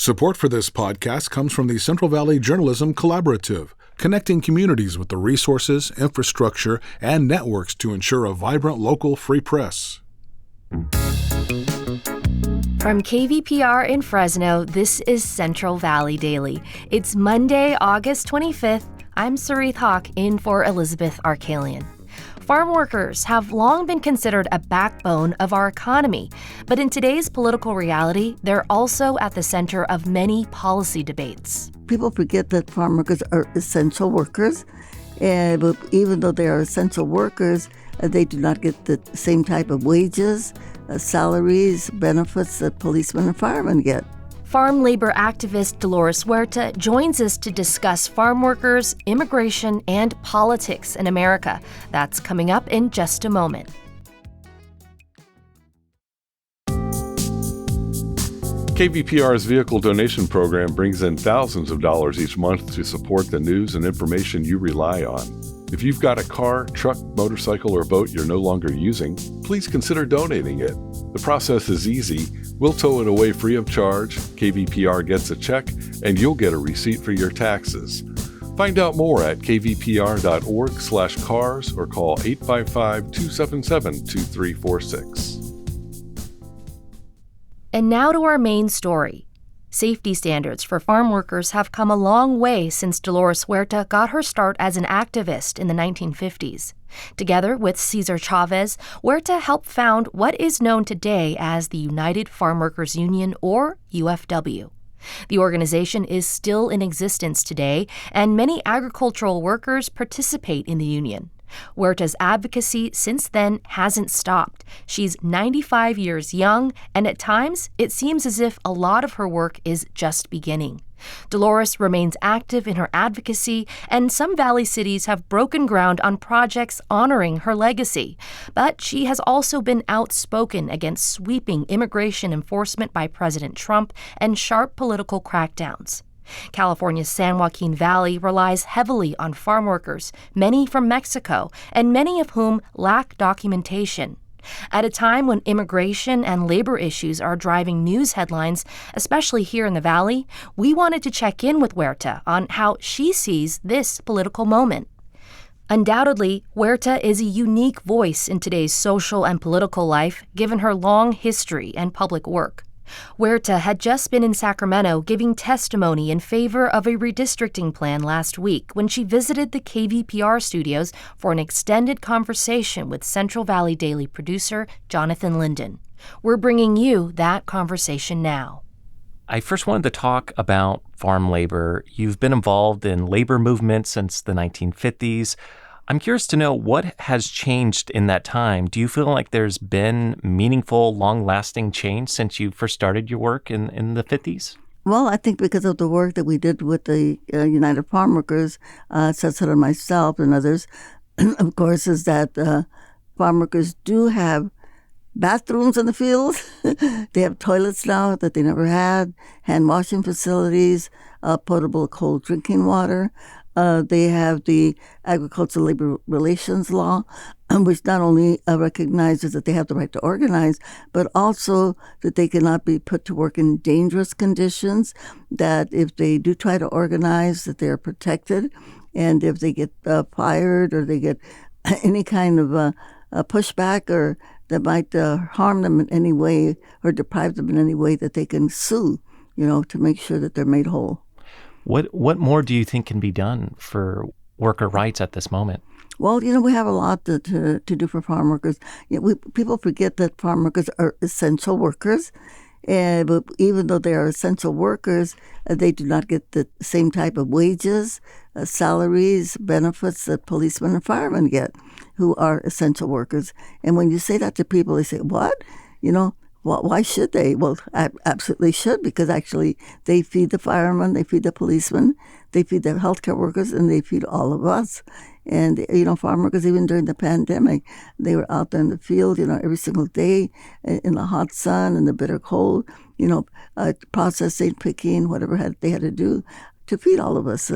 Support for this podcast comes from the Central Valley Journalism Collaborative, connecting communities with the resources, infrastructure, and networks to ensure a vibrant local free press. From KVPR in Fresno, this is Central Valley Daily. It's Monday, August 25th. I'm Sarith Hawk in for Elizabeth Arkalian. Farm workers have long been considered a backbone of our economy, but in today's political reality, they're also at the center of many policy debates. People forget that farm workers are essential workers, but even though they are essential workers, they do not get the same type of wages, salaries, benefits that policemen and firemen get. Farm labor activist Dolores Huerta joins us to discuss farm workers, immigration, and politics in America. That's coming up in just a moment. KVPR's vehicle donation program brings in thousands of dollars each month to support the news and information you rely on. If you've got a car, truck, motorcycle, or boat you're no longer using, please consider donating it. The process is easy. We'll tow it away free of charge, KVPR gets a check, and you'll get a receipt for your taxes. Find out more at kvpr.org/cars or call 855-277-2346. And now to our main story. Safety standards for farm workers have come a long way since Dolores Huerta got her start as an activist in the 1950s. Together with Cesar Chavez, Huerta helped found what is known today as the United Farm Workers Union, or UFW. The organization is still in existence today, and many agricultural workers participate in the union. Huerta's advocacy since then hasn't stopped. She's 95 years young, and at times it seems as if a lot of her work is just beginning. Dolores remains active in her advocacy, and some Valley cities have broken ground on projects honoring her legacy. But she has also been outspoken against sweeping immigration enforcement by President Trump and sharp political crackdowns. California's San Joaquin Valley relies heavily on farm workers, many from Mexico, and many of whom lack documentation. At a time when immigration and labor issues are driving news headlines, especially here in the Valley, we wanted to check in with Huerta on how she sees this political moment. Undoubtedly, Huerta is a unique voice in today's social and political life, given her long history and public work. Huerta had just been in Sacramento giving testimony in favor of a redistricting plan last week when she visited the KVPR studios for an extended conversation with Central Valley Daily producer Jonathan Linden. We're bringing you that conversation now. I first wanted to talk about farm labor. You've been involved in labor movements since the 1950s. I'm curious to know what has changed in that time. Do you feel like there's been meaningful, long-lasting change since you first started your work in the 50s? Well, I think because of the work that we did with the United Farm Workers, Cesar and myself and others, of course, is that farm workers do have bathrooms in the fields. They have toilets now that they never had, hand washing facilities, potable cold drinking water. They have the Agricultural Labor Relations Law, which not only recognizes that they have the right to organize, but also that they cannot be put to work in dangerous conditions, that if they do try to organize, that they are protected, and if they get fired or they get any kind of pushback or that might harm them in any way or deprive them in any way, that they can sue, to make sure that they're made whole. What more do you think can be done for worker rights at this moment? Well, we have a lot to do for farm workers. People forget that farm workers are essential workers, but even though they are essential workers, they do not get the same type of wages, salaries, benefits that policemen and firemen get, who are essential workers. And when you say that to people, they say, "What? Why should they?" Well, absolutely should, because actually they feed the firemen, they feed the policemen, they feed the healthcare workers, and they feed all of us. And, farm workers, even during the pandemic, they were out there in the field, every single day in the hot sun and the bitter cold, processing, picking, whatever they had to do to feed all of us.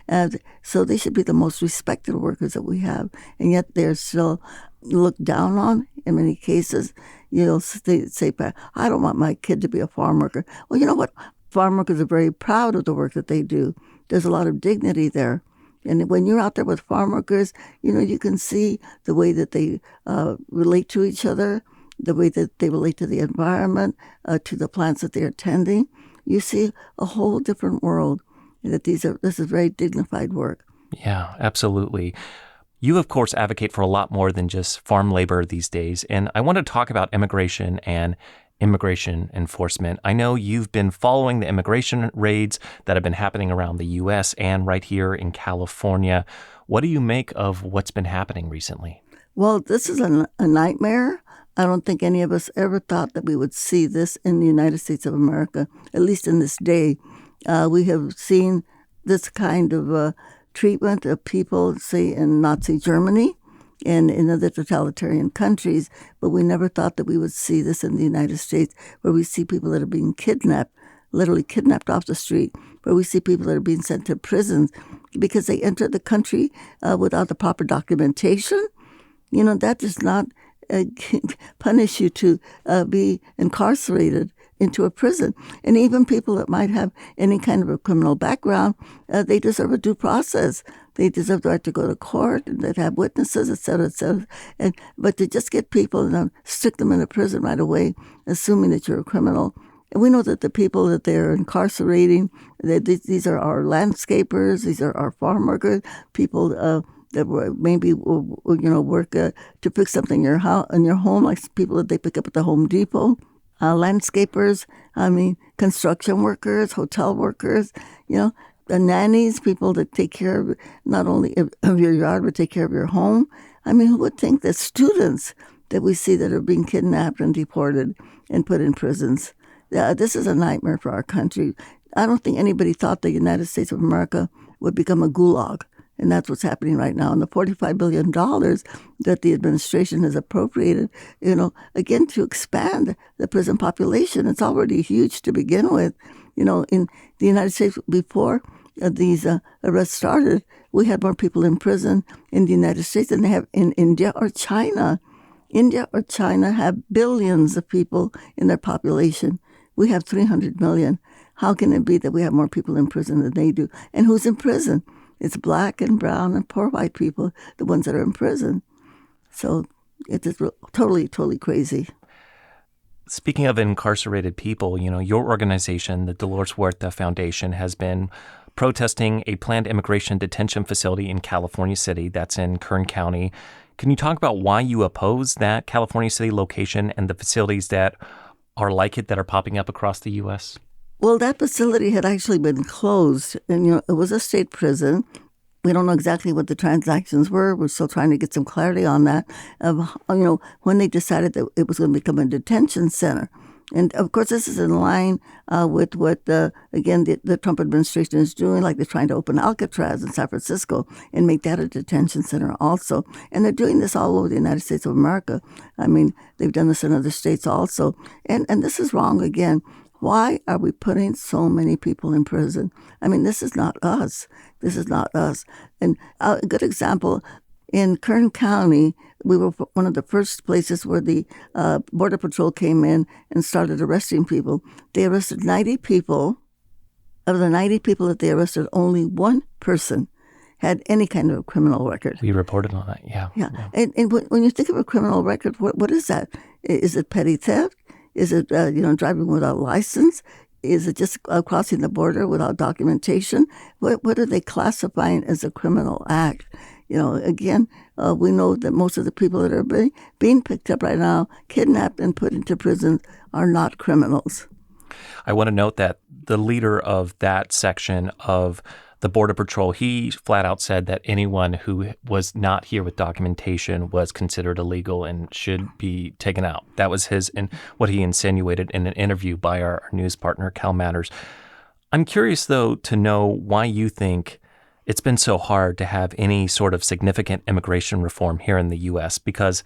And so they should be the most respected workers that we have. And yet they're still looked down on in many cases. Say, I don't want my kid to be a farm worker. Well, you know what? farm workers are very proud of the work that they do. There's a lot of dignity there. And when you're out there with farm workers, you can see the way that they relate to each other, the way that they relate to the environment, to the plants that they're tending. You see a whole different world. That this is very dignified work. Yeah, absolutely. You, of course, advocate for a lot more than just farm labor these days. And I want to talk about immigration and immigration enforcement. I know you've been following the immigration raids that have been happening around the U.S. and right here in California. What do you make of what's been happening recently? Well, this is a nightmare. I don't think any of us ever thought that we would see this in the United States of America, at least in this day. We have seen this kind of treatment of people, say, in Nazi Germany and in other totalitarian countries, but we never thought that we would see this in the United States, where we see people that are being kidnapped, literally kidnapped off the street, where we see people that are being sent to prisons because they entered the country without the proper documentation. That does not punish you to be incarcerated into a prison. And even people that might have any kind of a criminal background, they deserve a due process. They deserve the right to go to court and that have witnesses, et cetera, et cetera. But to just get people and stick them in a prison right away, assuming that you're a criminal. And we know that the people that they're incarcerating, these are our landscapers, these are our farm workers, people that maybe work to fix something in your home, like people that they pick up at the Home Depot. Landscapers, construction workers, hotel workers, the nannies, people that take care of not only of your yard, but take care of your home. Who would think that students that we see that are being kidnapped and deported and put in prisons? This is a nightmare for our country. I don't think anybody thought the United States of America would become a gulag. And that's what's happening right now. And the $45 billion that the administration has appropriated, again, to expand the prison population. It's already huge to begin with. In the United States, before these arrests started, we had more people in prison in the United States than they have in India or China. India or China have billions of people in their population. We have 300 million. How can it be that we have more people in prison than they do? And who's in prison? It's black and brown and poor white people, the ones that are in prison. So it's totally, totally crazy. Speaking of incarcerated people, your organization, the Dolores Huerta Foundation, has been protesting a planned immigration detention facility in California City that's in Kern County. Can you talk about why you oppose that California City location and the facilities that are like it that are popping up across the U.S.? Well, that facility had actually been closed, and it was a state prison. We don't know exactly what the transactions were. We're still trying to get some clarity on that. When they decided that it was going to become a detention center, and of course, this is in line with what the Trump administration is doing. Like they're trying to open Alcatraz in San Francisco and make that a detention center also. And they're doing this all over the United States of America. They've done this in other states also, and this is wrong again. Why are we putting so many people in prison? This is not us. This is not us. And a good example, in Kern County, we were one of the first places where the Border Patrol came in and started arresting people. They arrested 90 people. Of the 90 people that they arrested, only one person had any kind of a criminal record. We reported on that, yeah. And when you think of a criminal record, what is that? Is it petty theft? Is it, driving without a license? Is it just crossing the border without documentation? What are they classifying as a criminal act? We know that most of the people that are being picked up right now, kidnapped and put into prison, are not criminals. I want to note that the leader of that section of the Border Patrol, he flat out said that anyone who was not here with documentation was considered illegal and should be taken out. That was what he insinuated in an interview by our news partner, Cal Matters. I'm curious, though, to know why you think it's been so hard to have any sort of significant immigration reform here in the U.S., because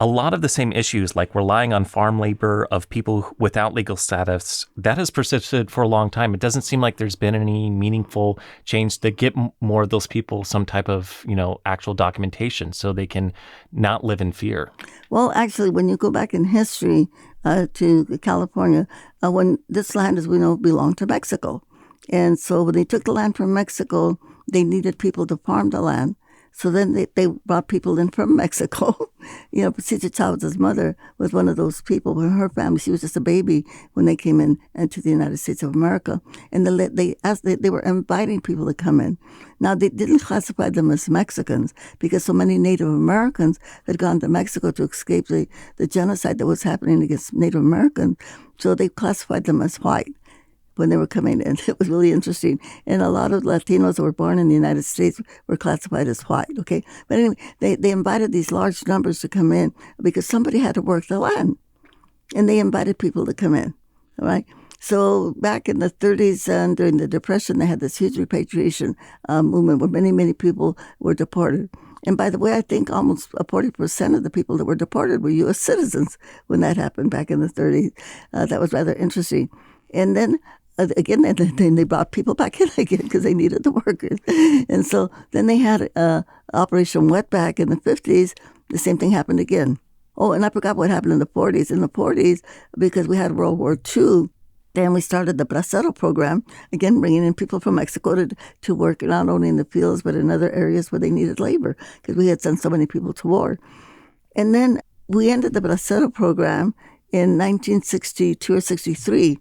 A lot of the same issues, like relying on farm labor of people without legal status, that has persisted for a long time. It doesn't seem like there's been any meaningful change to get more of those people some type of, actual documentation so they can not live in fear. Well, actually, when you go back in history to California, when this land, as we know, belonged to Mexico. And so when they took the land from Mexico, they needed people to farm the land. So then they brought people in from Mexico. Cesar Chavez's mother was one of those people. When her family, she was just a baby when they came in into the United States of America. And they were inviting people to come in. Now, they didn't classify them as Mexicans because so many Native Americans had gone to Mexico to escape the genocide that was happening against Native Americans. So they classified them as white when they were coming in. It was really interesting. And a lot of Latinos that were born in the United States were classified as white, okay? But anyway, they invited these large numbers to come in because somebody had to work the land. And they invited people to come in, all right? So back in the 30s and during the Depression, they had this huge repatriation movement where many, many people were deported. And by the way, I think almost 40% of the people that were deported were U.S. citizens when that happened back in the 30s. That was rather interesting. And then again, then they brought people back in again because they needed the workers. And so then they had Operation Wetback in the 50s. The same thing happened again. Oh, and I forgot what happened in the 40s. In the 40s, because we had World War II, then we started the Bracero program, again, bringing in people from Mexico to work not only in the fields, but in other areas where they needed labor because we had sent so many people to war. And then we ended the Bracero program in 1962 or 63.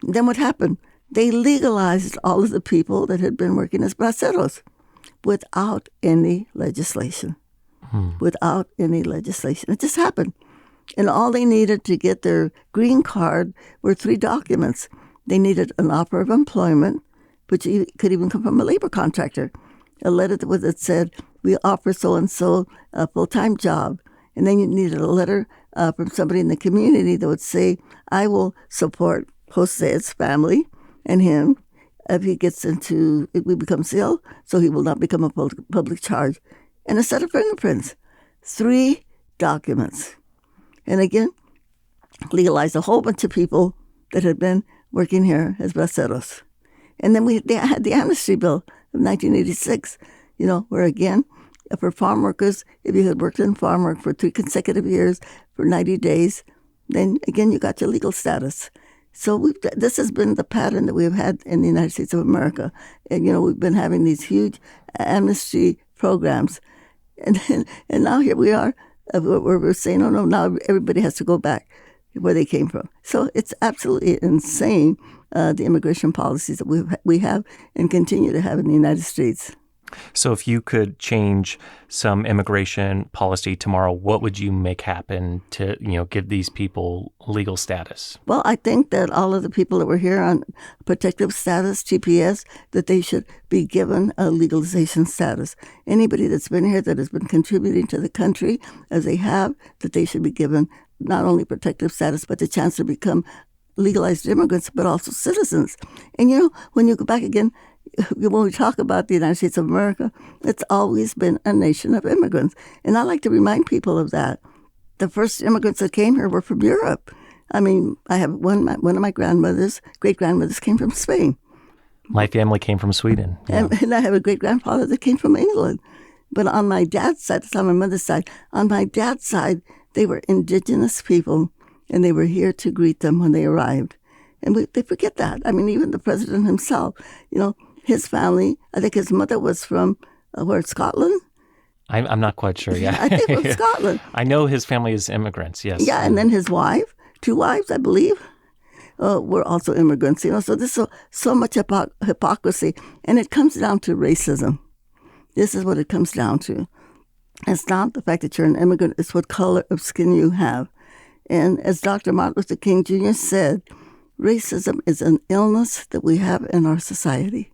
Then what happened? They legalized all of the people that had been working as braceros without any legislation. Without any legislation. It just happened. And all they needed to get their green card were 3 documents. They needed an offer of employment, which could even come from a labor contractor, a letter that said, we offer so-and-so a full-time job. And then you needed a letter from somebody in the community that would say, I will support Jose's family and him if we becomes ill, so he will not become a public charge. And a set of fingerprints. 3 documents. And again, legalized a whole bunch of people that had been working here as braceros. And then they had the amnesty bill of 1986, where again, for farm workers, if you had worked in farm work for 3 consecutive years for 90 days, then again, you got your legal status. So this has been the pattern that we've had in the United States of America. And, we've been having these huge amnesty programs. And now here we are, where we're saying, oh, no, now everybody has to go back where they came from. So it's absolutely insane, the immigration policies that we have and continue to have in the United States. So if you could change some immigration policy tomorrow, what would you make happen to, give these people legal status? Well, I think that all of the people that were here on protective status, TPS, that they should be given a legalization status. Anybody that's been here that has been contributing to the country, as they have, that they should be given not only protective status, but the chance to become legalized immigrants, but also citizens. And, when you go back again, when we talk about the United States of America, it's always been a nation of immigrants. And I like to remind people of that. The first immigrants that came here were from Europe. I mean, I have one of my great-grandmothers came from Spain. My family came from Sweden. Yeah. And I have a great-grandfather that came from England. But on my dad's side, that's on my mother's side, on my dad's side, they were indigenous people, and they were here to greet them when they arrived. And they forget that. I mean, even the president himself, his family, I think his mother was from, Scotland? I'm not quite sure, yeah. I think from Scotland. I know his family is immigrants, yes. Yeah, and then his wife, 2 wives, I believe, were also immigrants. So there's so much hypocrisy, and it comes down to racism. This is what it comes down to. It's not the fact that you're an immigrant, it's what color of skin you have. And as Dr. Martin Luther King Jr. said, racism is an illness that we have in our society.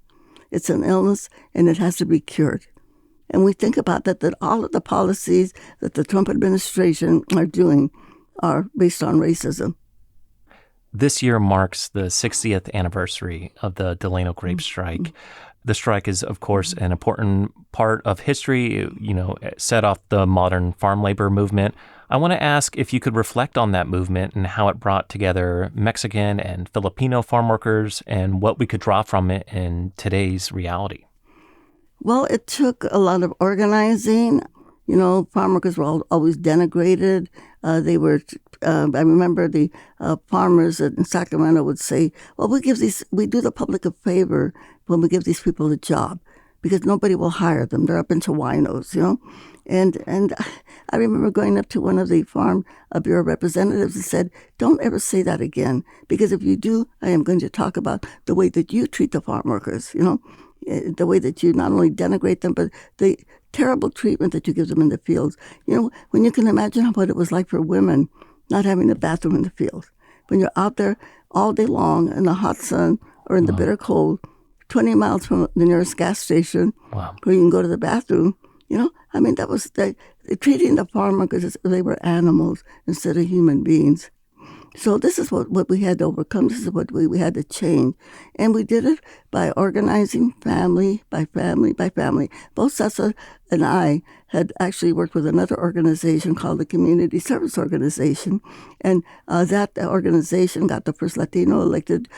It's an illness, and it has to be cured. And we think about that all of the policies that the Trump administration are doing are based on racism. This year marks the 60th anniversary of the Delano grape strike. Mm-hmm. The strike is, of course, an important part of history, set off the modern farm labor movement. I want to ask if you could reflect on that movement and how it brought together Mexican and Filipino farm workers and what we could draw from it in today's reality. Well, it took a lot of organizing. You know, farm workers were always denigrated. I remember the farmers in Sacramento would say, well, we do the public a favor when we give these people a job because nobody will hire them. They're up into winos, you know. And I remember going up to one of the Farm Bureau representatives and said, don't ever say that again, because if you do, I am going to talk about the way that you treat the farm workers, you know, the way that you not only denigrate them, but the terrible treatment that you give them in the fields. You know, when you can imagine what it was like for women not having a bathroom in the field, when you're out there all day long in the hot sun or in the bitter cold, 20 miles from the nearest gas station where you can go to the bathroom. You know, I mean, that was treating the farm workers as if they were animals instead of human beings. So this is what we had to overcome. This is what we had to change. And we did it by organizing family by family by family. Both Cessa and I had actually worked with another organization called the Community Service Organization. And that organization got the first Latino elected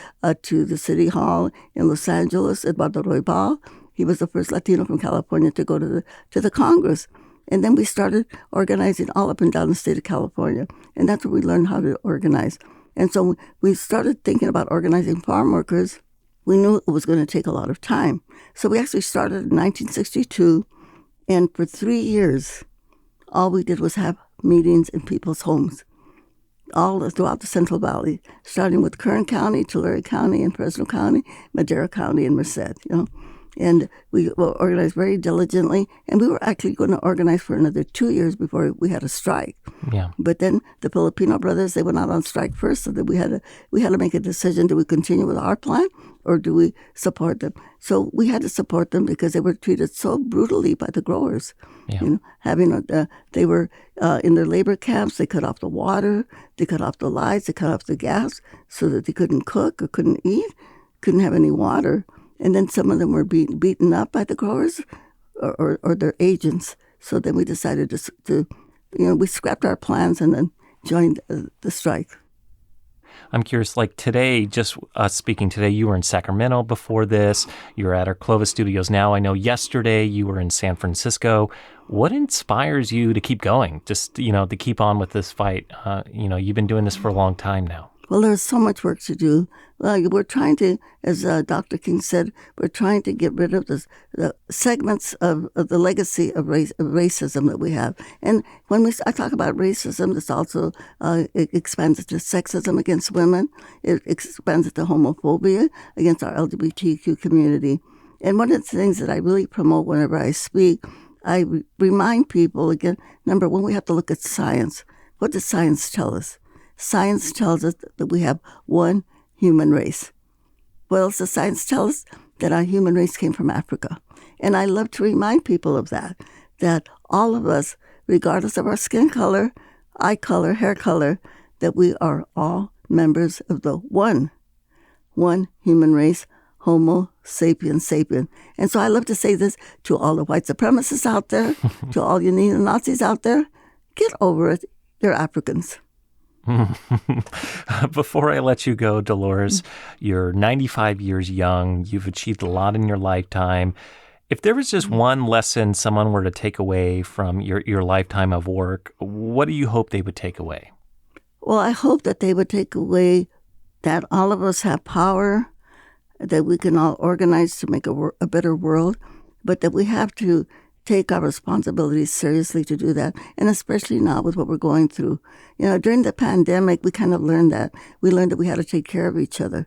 to the City Hall in Los Angeles, Eduardo Roybal. He was the first Latino from California to go to the Congress. And then we started organizing all up and down the state of California. And that's where we learned how to organize. And so we started thinking about organizing farm workers. We knew it was going to take a lot of time. So we actually started in 1962. And for 3 years, all we did was have meetings in people's homes, all throughout the Central Valley, starting with Kern County, Tulare County, and Fresno County, Madera County, and Merced, you know. And we organized very diligently, and we were actually going to organize for another 2 years before we had a strike. Yeah. But then the Filipino brothers, they went out on strike first, so that we had to make a decision: do we continue with our plan, or do we support them? So we had to support them because they were treated so brutally by the growers. Yeah. You know, they were in their labor camps. They cut off the water, they cut off the lights, they cut off the gas, so that they couldn't cook or couldn't eat, couldn't have any water. And then some of them were beaten up by the growers or their agents. So then we decided to we scrapped our plans and then joined the strike. I'm curious, like today, just us speaking today, you were in Sacramento before this. You're at our Clovis studios now. I know yesterday you were in San Francisco. What inspires you to keep going? Just, to keep on with this fight? You've been doing this for a long time now. Well, there's so much work to do. We're trying to, as Dr. King said, we're trying to get rid of the segments of the legacy of racism that we have. And when I talk about racism, this also it expands to sexism against women. It expands to homophobia against our LGBTQ community. And one of the things that I really promote whenever I speak, I remind people, again, number one, we have to look at science. What does science tell us? Science tells us that we have one human race. What else does science tell us? That our human race came from Africa. And I love to remind people of that all of us, regardless of our skin color, eye color, hair color, that we are all members of the one human race, Homo sapiens sapien. And so I love to say this to all the white supremacists out there, to all you neo-Nazis out there, get over it. You're Africans. Before I let you go, Dolores, you're 95 years young. You've achieved a lot in your lifetime. If there was just one lesson someone were to take away from your lifetime of work, what do you hope they would take away? Well, I hope that they would take away that all of us have power, that we can all organize to make a better world, but that we have to take our responsibilities seriously to do that, and especially now with what we're going through. During the pandemic, we kind of learned that. We learned that we had to take care of each other.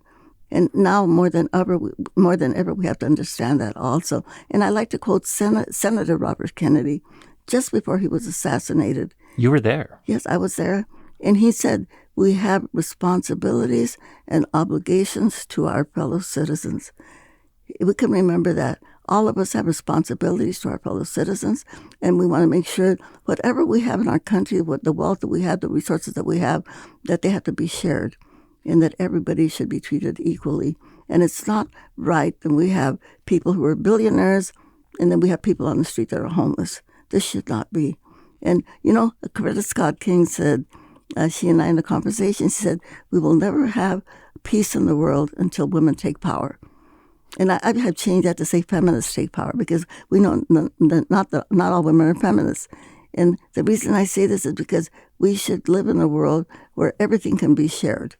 And now more than ever, we have to understand that also. And I like to quote Senator Robert Kennedy just before he was assassinated. You were there. Yes, I was there. And he said, we have responsibilities and obligations to our fellow citizens. We can remember that. All of us have responsibilities to our fellow citizens, and we want to make sure whatever we have in our country, what the wealth that we have, the resources that we have, that they have to be shared, and that everybody should be treated equally. And it's not right that we have people who are billionaires, and then we have people on the street that are homeless. This should not be. And, Coretta Scott King said, she and I in a conversation, she said, we will never have peace in the world until women take power. And I have changed that to say feminists take power, because we know not all women are feminists. And the reason I say this is because we should live in a world where everything can be shared.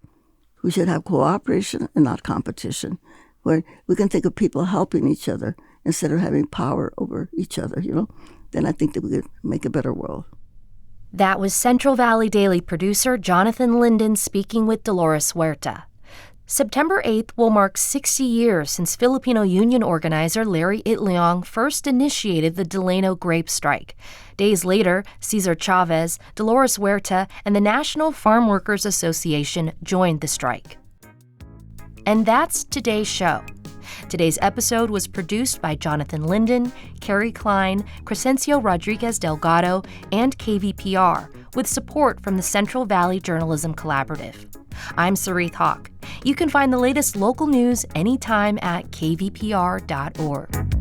We should have cooperation and not competition, where we can think of people helping each other instead of having power over each other, Then I think that we could make a better world. That was Central Valley Daily producer Jonathan Linden speaking with Dolores Huerta. September 8th will mark 60 years since Filipino union organizer Larry Itliong first initiated the Delano grape strike. Days later, Cesar Chavez, Dolores Huerta, and the National Farm Workers Association joined the strike. And that's today's show. Today's episode was produced by Jonathan Linden, Carrie Klein, Crescencio Rodriguez Delgado, and KVPR, with support from the Central Valley Journalism Collaborative. I'm Sarith Hawk. You can find the latest local news anytime at kvpr.org.